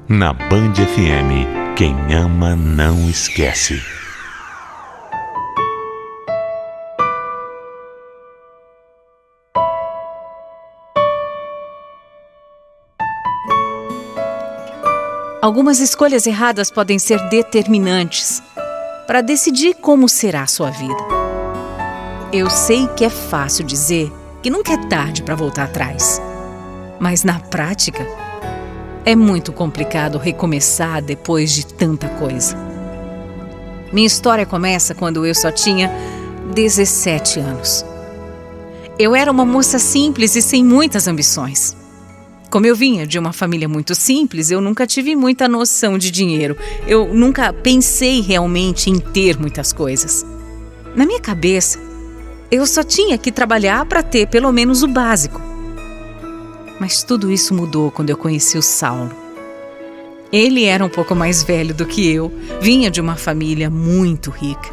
Na Band FM, quem ama não esquece. Algumas escolhas erradas podem ser determinantes para decidir como será a sua vida. Eu sei que é fácil dizer que nunca é tarde para voltar atrás, mas na prática é muito complicado recomeçar depois de tanta coisa. Minha história começa quando eu só tinha 17 anos. Eu era uma moça simples e sem muitas ambições. Como eu vinha de uma família muito simples, eu nunca tive muita noção de dinheiro. Eu nunca pensei realmente em ter muitas coisas. Na minha cabeça, eu só tinha que trabalhar para ter pelo menos o básico. Mas tudo isso mudou quando eu conheci o Saulo. Ele era um pouco mais velho do que eu, vinha de uma família muito rica.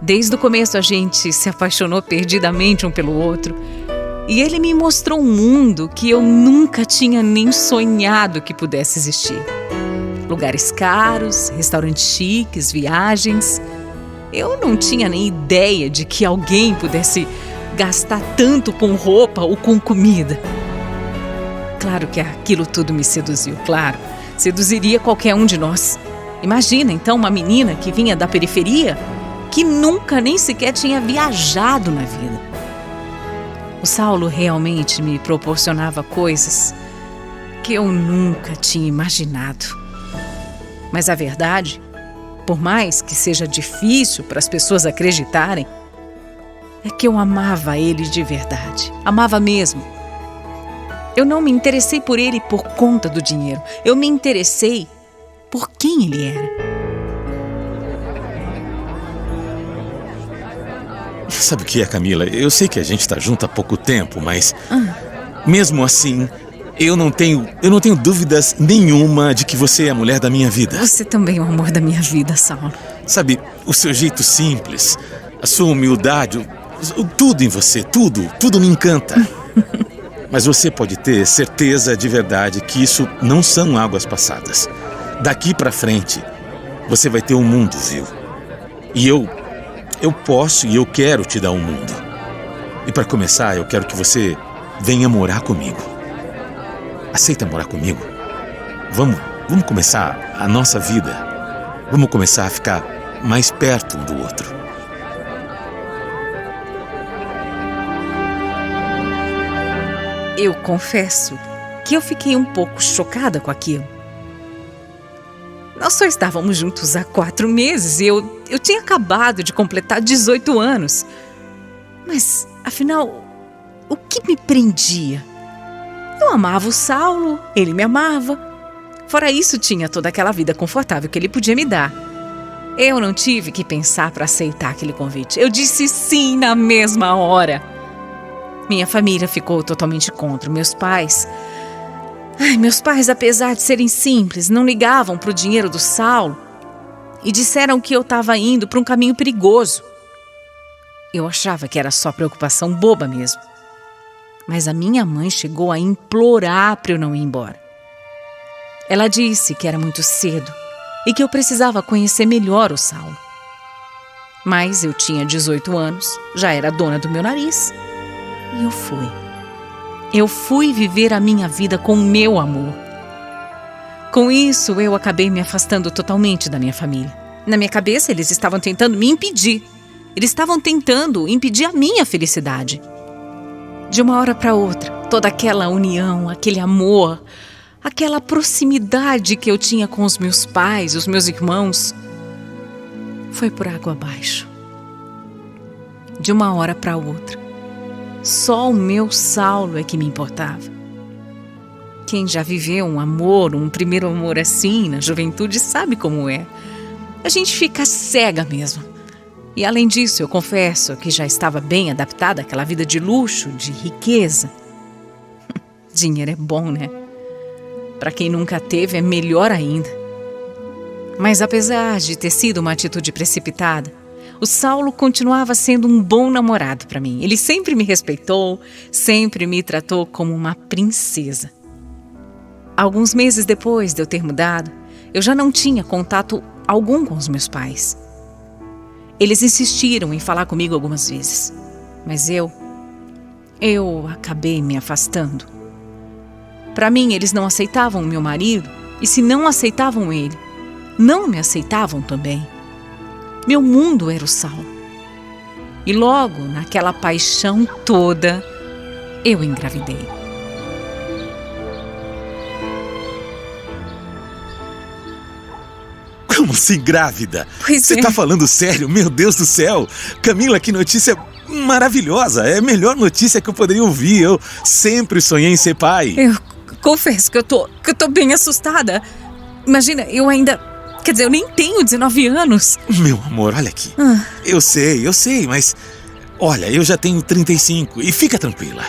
Desde o começo a gente se apaixonou perdidamente um pelo outro. E ele me mostrou um mundo que eu nunca tinha nem sonhado que pudesse existir. Lugares caros, restaurantes chiques, viagens. Eu não tinha nem ideia de que alguém pudesse gastar tanto com roupa ou com comida. Claro que aquilo tudo me seduziu, claro. Seduziria qualquer um de nós. Imagina, então, uma menina que vinha da periferia, que nunca nem sequer tinha viajado na vida. O Saulo realmente me proporcionava coisas que eu nunca tinha imaginado. Mas a verdade, por mais que seja difícil para as pessoas acreditarem, é que eu amava ele de verdade. Amava mesmo. Eu não me interessei por ele por conta do dinheiro. Eu me interessei por quem ele era. Sabe o que é, Camila? Eu sei que a gente tá junto há pouco tempo, mas mesmo assim, eu não tenho dúvidas nenhuma de que você é a mulher da minha vida. Você também é o amor da minha vida, Saulo. Sabe, o seu jeito simples, a sua humildade, tudo em você, tudo me encanta. Mas você pode ter certeza de verdade que isso não são águas passadas. Daqui pra frente, você vai ter um mundo, viu? E eu posso e eu quero te dar um mundo. E para começar, eu quero que você venha morar comigo. Aceita morar comigo? Vamos começar a nossa vida. Vamos começar a ficar mais perto um do outro. Eu confesso que eu fiquei um pouco chocada com aquilo. Nós só estávamos juntos há 4 meses e eu tinha acabado de completar 18 anos. Mas, afinal, o que me prendia? Eu amava o Saulo, ele me amava. Fora isso, tinha toda aquela vida confortável que ele podia me dar. Eu não tive que pensar para aceitar aquele convite. Eu disse sim na mesma hora. Minha família ficou totalmente contra. Meus pais, apesar de serem simples, não ligavam para o dinheiro do Saulo e disseram que eu estava indo para um caminho perigoso. Eu achava que era só preocupação boba mesmo. Mas a minha mãe chegou a implorar para eu não ir embora. Ela disse que era muito cedo e que eu precisava conhecer melhor o Saulo. Mas eu tinha 18 anos, já era dona do meu nariz. E eu fui. Eu fui viver a minha vida com o meu amor. Com isso, eu acabei me afastando totalmente da minha família. Na minha cabeça, eles estavam tentando me impedir. Eles estavam tentando impedir a minha felicidade. De uma hora para outra, toda aquela união, aquele amor, aquela proximidade que eu tinha com os meus pais, os meus irmãos, foi por água abaixo. De uma hora para outra, só o meu Saulo é que me importava. Quem já viveu um amor, um primeiro amor assim na juventude sabe como é. A gente fica cega mesmo. E além disso, eu confesso que já estava bem adaptada àquela vida de luxo, de riqueza. Dinheiro é bom, né? Para quem nunca teve, é melhor ainda. Mas apesar de ter sido uma atitude precipitada, o Saulo continuava sendo um bom namorado para mim. Ele sempre me respeitou, sempre me tratou como uma princesa. Alguns meses depois de eu ter mudado, eu já não tinha contato algum com os meus pais. Eles insistiram em falar comigo algumas vezes, mas eu acabei me afastando. Para mim, eles não aceitavam o meu marido, e se não aceitavam ele, não me aceitavam também. Meu mundo era o Saulo. E logo, naquela paixão toda, eu engravidei. Como assim grávida? Pois Você é. tá falando sério? Meu Deus do céu! Camila, que notícia maravilhosa! É a melhor notícia que eu poderia ouvir. Eu sempre sonhei em ser pai. Eu confesso que eu tô bem assustada. Imagina, eu ainda... Quer dizer, eu nem tenho 19 anos. Meu amor, olha aqui. Eu sei, mas... Olha, eu já tenho 35 e fica tranquila.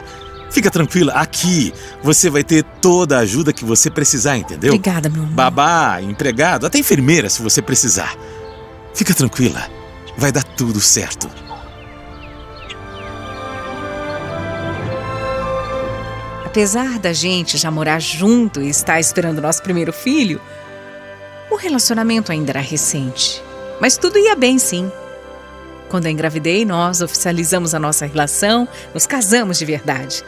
Fica tranquila, aqui você vai ter toda a ajuda que você precisar, entendeu? Obrigada, meu amor. Babá, empregado, até enfermeira se você precisar. Fica tranquila, vai dar tudo certo. Apesar da gente já morar junto e estar esperando nosso primeiro filho, o relacionamento ainda era recente. Mas tudo ia bem, sim. Quando eu engravidei, nós oficializamos a nossa relação, nos casamos de verdade.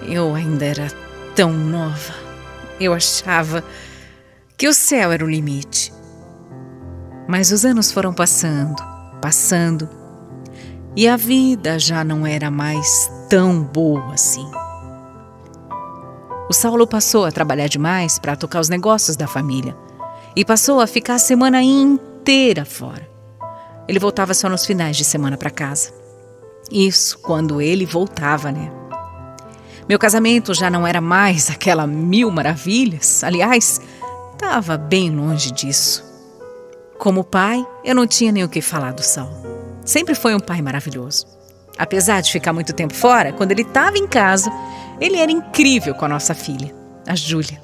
Eu ainda era tão nova. Eu achava que o céu era o limite. Mas os anos foram passando, e a vida já não era mais tão boa assim. O Saulo passou a trabalhar demais para tocar os negócios da família e passou a ficar a semana inteira fora. Ele voltava só nos finais de semana para casa. Isso quando ele voltava, né? Meu casamento já não era mais aquela mil maravilhas. Aliás, estava bem longe disso. Como pai, eu não tinha nem o que falar do Saulo. Sempre foi um pai maravilhoso. Apesar de ficar muito tempo fora, quando ele estava em casa, ele era incrível com a nossa filha, a Júlia.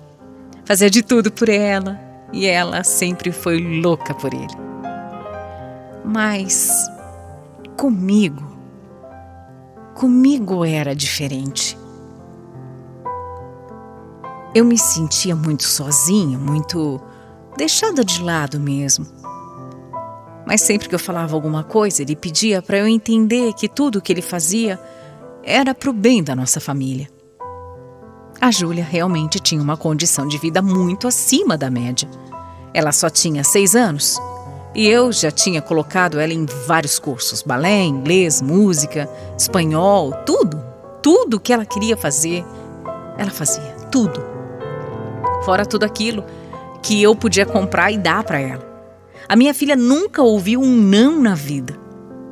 Fazia de tudo por ela e ela sempre foi louca por ele. Mas comigo era diferente. Eu me sentia muito sozinha, muito deixada de lado mesmo. Mas sempre que eu falava alguma coisa, ele pedia para eu entender que tudo o que ele fazia era para o bem da nossa família. A Júlia realmente tinha uma condição de vida muito acima da média. Ela só tinha 6 anos e eu já tinha colocado ela em vários cursos. Balé, inglês, música, espanhol, tudo. Tudo que ela queria fazer, ela fazia, tudo. Fora tudo aquilo que eu podia comprar e dar para ela. A minha filha nunca ouviu um não na vida.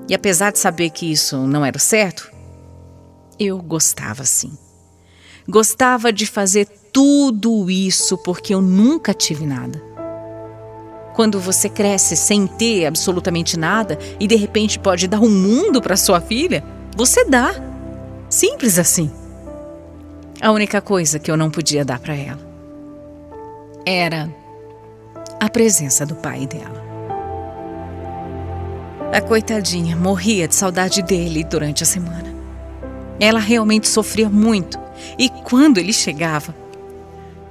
E apesar de saber que isso não era o certo, eu gostava sim. Gostava de fazer tudo isso porque eu nunca tive nada. Quando você cresce sem ter absolutamente nada e de repente pode dar um mundo para sua filha, você dá. Simples assim. A única coisa que eu não podia dar para ela era a presença do pai dela. A coitadinha morria de saudade dele durante a semana. Ela realmente sofria muito. E quando ele chegava,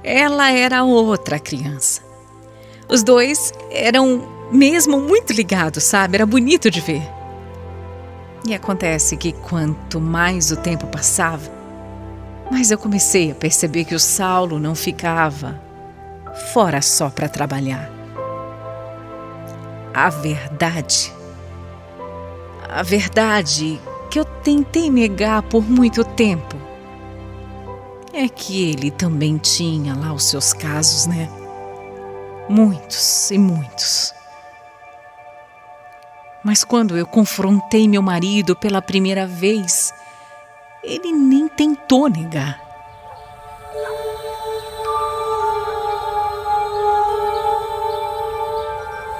ela era outra criança. Os dois eram mesmo muito ligados, sabe? Era bonito de ver. E acontece que quanto mais o tempo passava, mais eu comecei a perceber que o Saulo não ficava fora só para trabalhar. A verdade que eu tentei negar por muito tempo é que ele também tinha lá os seus casos, né? Muitos e muitos. Mas quando eu confrontei meu marido pela primeira vez, ele nem tentou negar.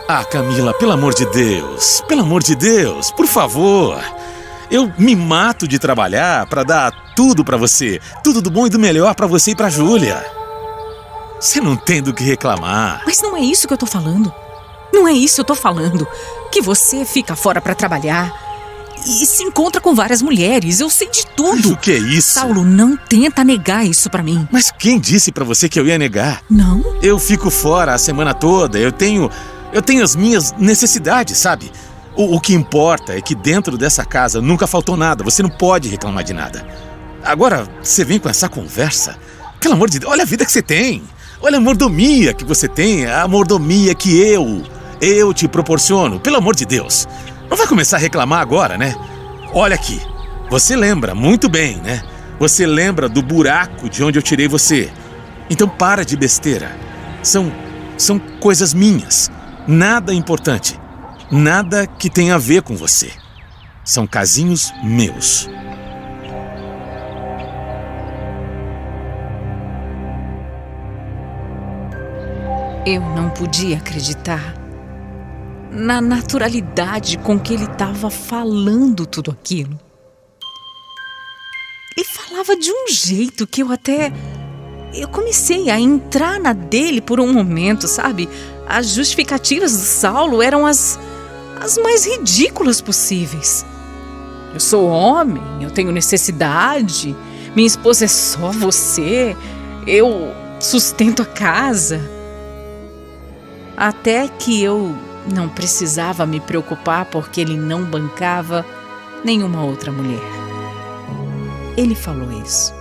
Ah, Camila, pelo amor de Deus, por favor. Eu me mato de trabalhar para dar tudo para você, tudo do bom e do melhor para você e para Júlia. Você não tem do que reclamar. Mas não é isso que eu tô falando. Não é isso que eu tô falando. Que você fica fora para trabalhar, e se encontra com várias mulheres. Eu sei de tudo. O que é isso? Saulo, não tenta negar isso pra mim. Mas quem disse pra você que eu ia negar? Não? Eu fico fora a semana toda, eu tenho as minhas necessidades, sabe? O que importa é que dentro dessa casa nunca faltou nada, você não pode reclamar de nada. Agora, você vem com essa conversa? Pelo amor de Deus, olha a vida que você tem. Olha a mordomia que você tem, a mordomia que eu te proporciono, pelo amor de Deus. Não vai começar a reclamar agora, né? Olha aqui, você lembra muito bem, né? Você lembra do buraco de onde eu tirei você. Então para de besteira. São coisas minhas, nada importante, nada que tenha a ver com você. São casinhos meus. Eu não podia acreditar na naturalidade com que ele estava falando tudo aquilo. Ele falava de um jeito que eu comecei a entrar na dele por um momento, sabe? As justificativas do Saulo eram as mais ridículas possíveis. Eu sou homem, eu tenho necessidade, minha esposa é só você, eu sustento a casa. Até que eu não precisava me preocupar porque ele não bancava nenhuma outra mulher. Ele falou isso.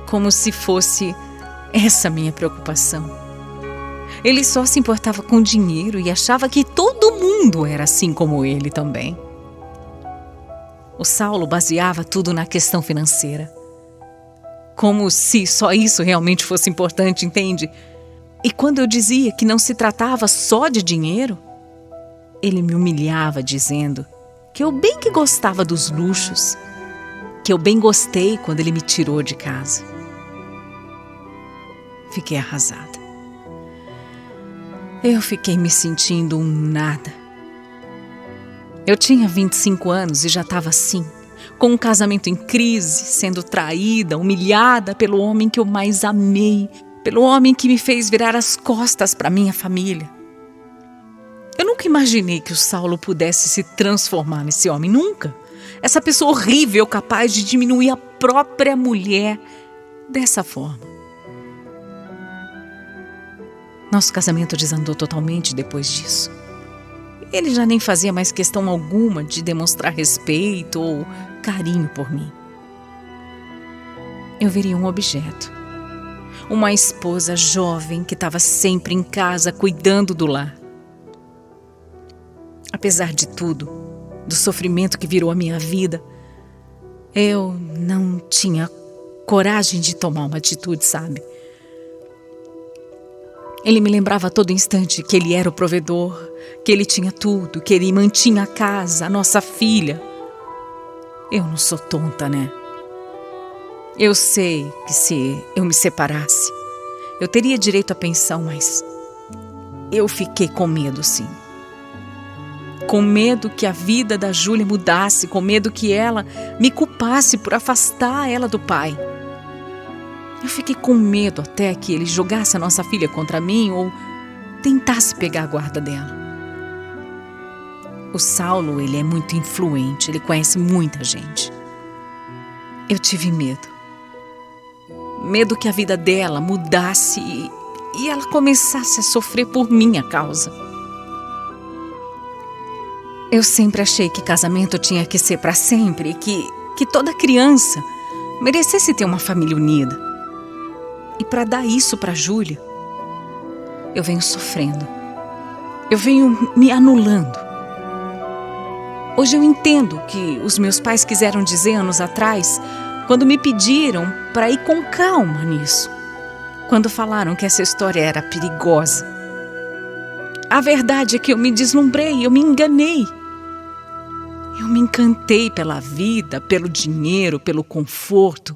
Como se fosse essa minha preocupação. Ele só se importava com dinheiro e achava que todo mundo era assim como ele também. O Saulo baseava tudo na questão financeira. Como se só isso realmente fosse importante, entende? E quando eu dizia que não se tratava só de dinheiro, ele me humilhava dizendo que eu bem que gostava dos luxos, que eu bem gostei quando ele me tirou de casa. Fiquei arrasada. Eu fiquei me sentindo um nada. Eu tinha 25 anos e já estava assim, com um casamento em crise, sendo traída, humilhada pelo homem que eu mais amei, pelo homem que me fez virar as costas para minha família. Eu nunca imaginei que o Saulo pudesse se transformar nesse homem, nunca. Essa pessoa horrível capaz de diminuir a própria mulher dessa forma. Nosso casamento desandou totalmente depois disso. Ele já nem fazia mais questão alguma de demonstrar respeito ou carinho por mim. Eu viria um objeto. Uma esposa jovem que estava sempre em casa cuidando do lar. Apesar de tudo, do sofrimento que virou a minha vida, eu não tinha coragem de tomar uma atitude, sabe? Ele me lembrava a todo instante que ele era o provedor, que ele tinha tudo, que ele mantinha a casa, a nossa filha. Eu não sou tonta, né? Eu sei que se eu me separasse, eu teria direito à pensão, mas eu fiquei com medo, sim. Com medo que a vida da Júlia mudasse, com medo que ela me culpasse por afastar ela do pai. Eu fiquei com medo até que ele jogasse a nossa filha contra mim ou tentasse pegar a guarda dela. O Saulo, ele é muito influente, ele conhece muita gente. Eu tive medo. Medo que a vida dela mudasse e ela começasse a sofrer por minha causa. Eu sempre achei que casamento tinha que ser para sempre, que toda criança merecesse ter uma família unida. E para dar isso para Júlia, eu venho sofrendo. Eu venho me anulando. Hoje eu entendo que os meus pais quiseram dizer anos atrás, quando me pediram para ir com calma nisso. Quando falaram que essa história era perigosa. A verdade é que eu me deslumbrei, eu me enganei. Eu me encantei pela vida, pelo dinheiro, pelo conforto.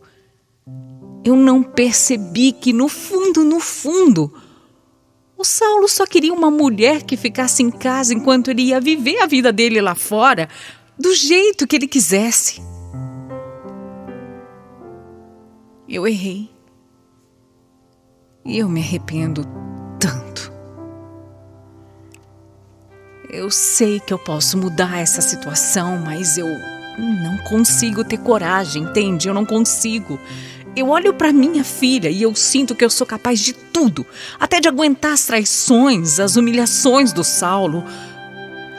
Eu não percebi que no fundo, o Saulo só queria uma mulher que ficasse em casa enquanto ele ia viver a vida dele lá fora, do jeito que ele quisesse. Eu errei. E eu me arrependo tanto. Eu sei que eu posso mudar essa situação, mas eu não consigo ter coragem, entende? Eu não consigo. Eu olho para minha filha e eu sinto que eu sou capaz de tudo, até de aguentar as traições, as humilhações do Saulo,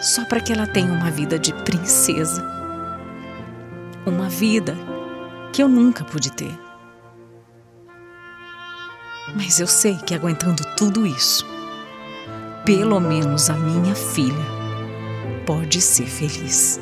só para que ela tenha uma vida de princesa. Uma vida que eu nunca pude ter. Mas eu sei que aguentando tudo isso, pelo menos a minha filha pode ser feliz.